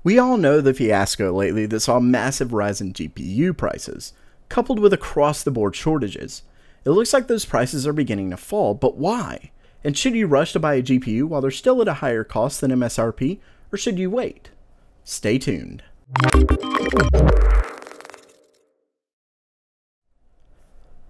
We all know the fiasco lately that saw a massive rise in GPU prices, coupled with across-the-board shortages. It looks like those prices are beginning to fall, but why? And should you rush to buy a GPU while they're still at a higher cost than MSRP, or should you wait? Stay tuned.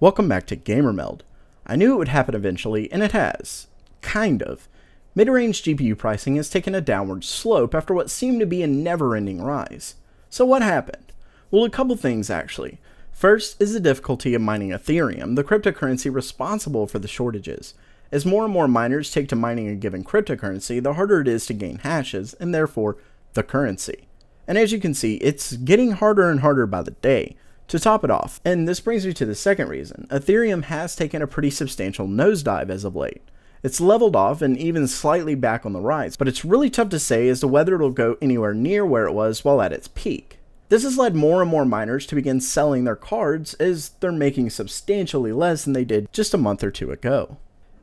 Welcome back to GamerMeld. I knew it would happen eventually, and it has. Kind of. Mid-range GPU pricing has taken a downward slope after what seemed to be a never-ending rise. So what happened? Well, a couple things actually. First is the difficulty of mining Ethereum, the cryptocurrency responsible for the shortages. As more and more miners take to mining a given cryptocurrency, the harder it is to gain hashes, and therefore, the currency. And as you can see, it's getting harder and harder by the day. To top it off, and this brings me to the second reason, Ethereum has taken a pretty substantial nosedive as of late. It's leveled off and even slightly back on the rise, but it's really tough to say as to whether it'll go anywhere near where it was while at its peak. This has led more and more miners to begin selling their cards as they're making substantially less than they did just a month or two ago.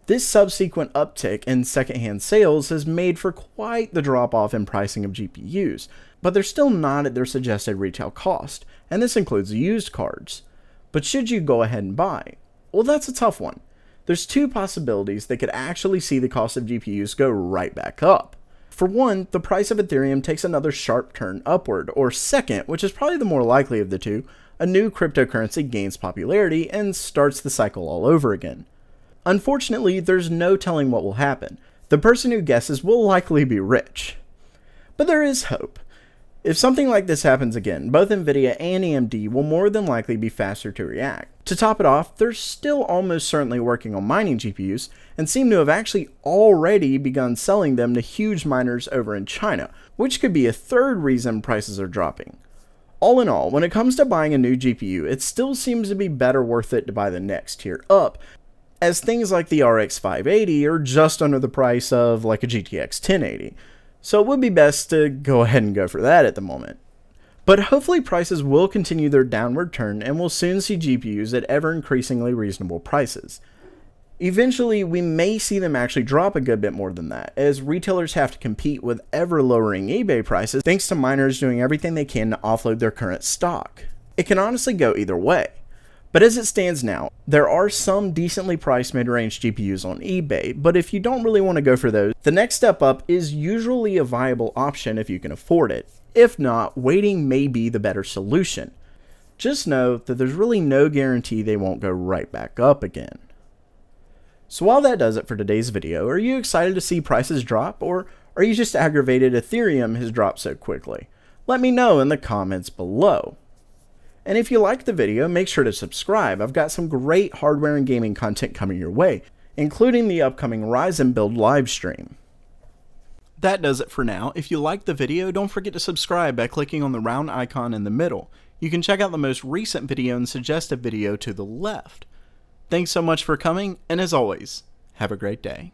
This subsequent uptick in secondhand sales has made for quite the drop-off in pricing of GPUs, but they're still not at their suggested retail cost, and this includes used cards. But should you go ahead and buy? Well, that's a tough one. There's two possibilities that could actually see the cost of GPUs go right back up. For one, the price of Ethereum takes another sharp turn upward, or second, which is probably the more likely of the two, a new cryptocurrency gains popularity and starts the cycle all over again. Unfortunately, there's no telling what will happen. The person who guesses will likely be rich. But there is hope. If something like this happens again, both Nvidia and AMD will more than likely be faster to react. To top it off, they're still almost certainly working on mining GPUs, and seem to have actually already begun selling them to huge miners over in China, which could be a third reason prices are dropping. All in all, when it comes to buying a new GPU, it still seems to be better worth it to buy the next tier up, as things like the RX 580 are just under the price of like a GTX 1080. So it would be best to go ahead and go for that at the moment. But hopefully prices will continue their downward turn and we'll soon see GPUs at ever increasingly reasonable prices. Eventually, we may see them actually drop a good bit more than that, as retailers have to compete with ever lowering eBay prices thanks to miners doing everything they can to offload their current stock. It can honestly go either way. But as it stands now, there are some decently priced mid-range GPUs on eBay, but if you don't really want to go for those, the next step up is usually a viable option if you can afford it. If not, waiting may be the better solution. Just know that there's really no guarantee they won't go right back up again. So while that does it for today's video, are you excited to see prices drop, or are you just aggravated Ethereum has dropped so quickly? Let me know in the comments below. And if you liked the video, make sure to subscribe. I've got some great hardware and gaming content coming your way, including the upcoming Ryzen build livestream. That does it for now. If you liked the video, don't forget to subscribe by clicking on the round icon in the middle. You can check out the most recent video and suggested video to the left. Thanks so much for coming, and as always, have a great day.